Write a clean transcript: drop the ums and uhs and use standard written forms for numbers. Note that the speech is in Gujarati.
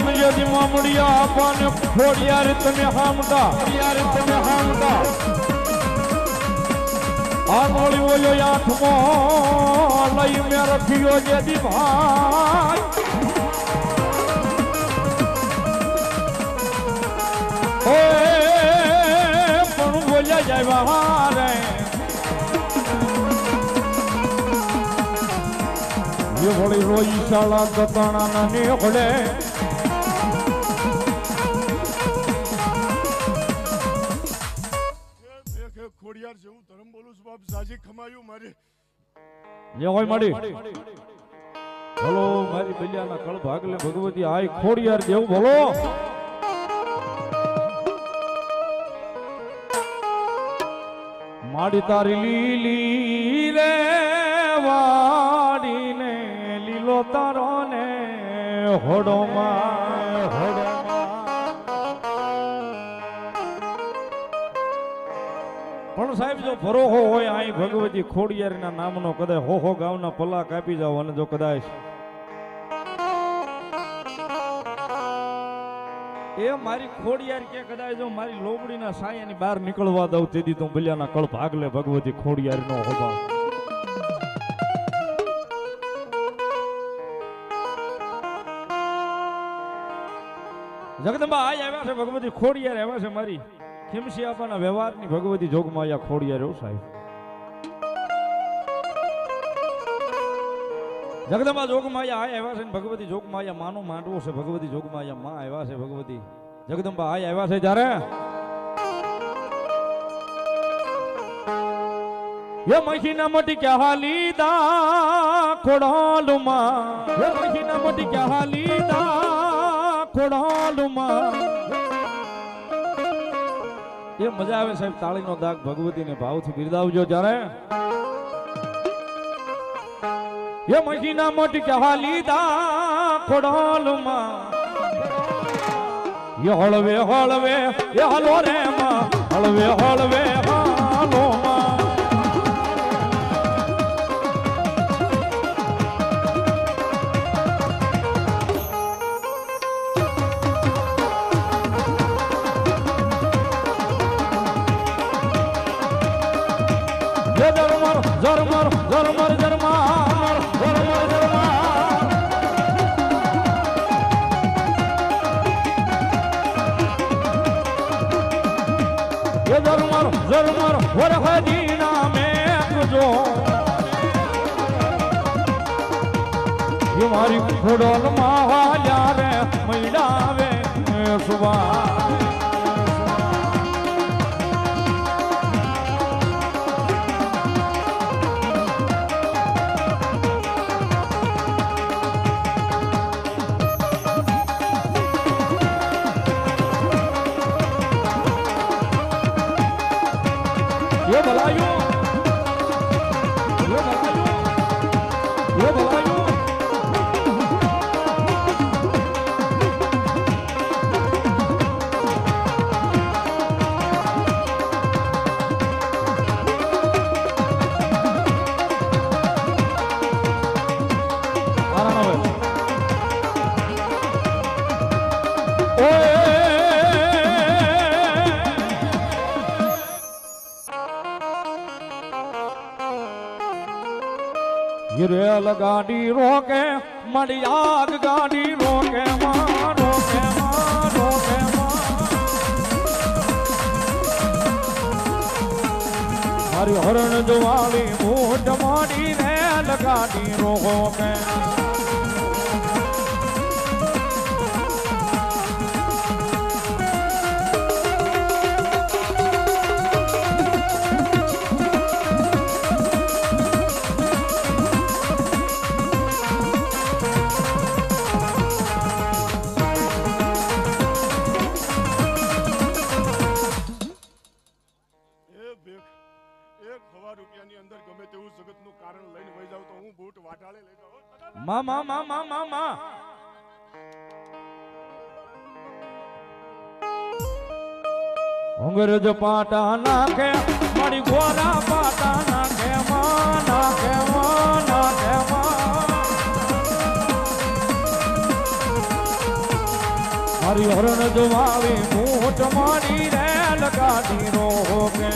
રણજોતી મામડિયા આપવાને ખોડિયાર તમે હામતા આ મોળી ઓયો આઠમો લઈ મેં રખ્યો જેદી ભાઈ પણ બોલ્યા જાય રે એ વળી રોઈ શાળા દતાણા ના નીકળે ખોડિયાર જેવું ધર્મ બોલું છું બાપ સાજી ખમાયું મારે જે હોય મળી બોલો મારી બલિયાના કળ ભાગલે ભગવતી આય ખોડિયાર જેવું બોલો માડી તારી લીલી રે વાડીને લીલો તારો ને હોડોમાં પણ સાહેબ જો ભરોહો હોય અહીં ભગવતી ખોડિયારના નામનો કદાચ હો ગામના પલ્લા કાપી જાવ અને જો કદાચ એ મારી ખોડિયાર કે કદાચ જો મારી લોબડીના સાયાની બહાર નીકળવા દઉં તેથી તો બલિયાના કળ ભાગલે ભગવતી ખોડિયારનો હોબા જગદંબા આજ આવ્યા છે ભગવતી ખોડિયાર આવ્યા છે મારી ખીમસી આપવાના વ્યવહારની ભગવતી જોગમાયા ખોડિયાર એવું સાહેબ જગદંબા જોગમાયા આય આવ્યા છે ભગવતી જોગમાયા માનો માંડવો છે ભગવતી જોગમાયા માં આવ્યા છે ભગવતી જગદંબા આય આવ્યા છે જ્યારે ये महीना मोटी क्या हालीदा खोड़ालुमा ये महीना मोटी क्या हालीदा खोड़ालुमा ये मजा આવે સાહેબ તાળીનો દાગ ભગવતીને ભાવથી બિરદાવજો જ્યારે ये महीना मोटी क्या हालीदा खोड़ालुमा ये हळवे हळवे ये हलो रे માં હળવે હળવે હાલો માં Zarmar, zarmar, zarmar, zarmar, zarmar. Ye zarmar, zarmar, warhadina mein kujo. Ye mari khodol mahalya re mailave subha. ये भलायो ये भलायो ये भलायो ये रेल गाड़ी रोके मड़ी आग गाड़ी रोके मां रोके मां रोके मां मारी हरण जवाली मोट मारी रेल गाड़ी रोके मामा मामा मामा अंग्रेज पाटा नाखे मारी गोरा पाटा नाखे मां नाखे मां नाखे मां મારી હરણ જવાવી મૂઠ મારી રેલ ગાડી રોકે